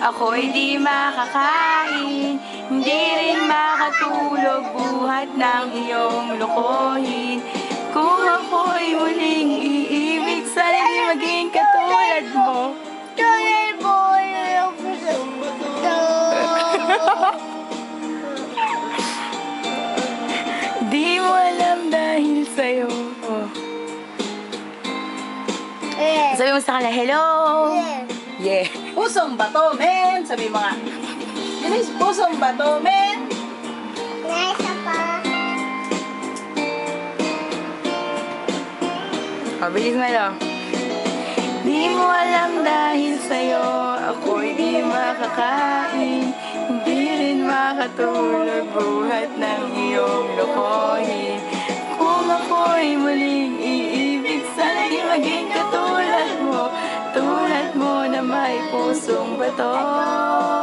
Ako'y di makakain, hindi rin makatulog buhat ng iyong lokohin. Kung ako'y muling iibig, sana di maging katulad mo. Tulad mo, Di mo alam dahil sa'yo. Oh. Sabi mo sa kanila, hello! Yeah. Pusong bato, men! Sabi mga. Bilis, pusong bato, men! Nasa pa. Bilis mo lang. Di mo alam dahil sa'yo, ako'y di makakain, hindi rin makatulog buhat ng iyong lokohin. Kung ako'y muling iibig, sana di maging katulad mo na may pusong bato.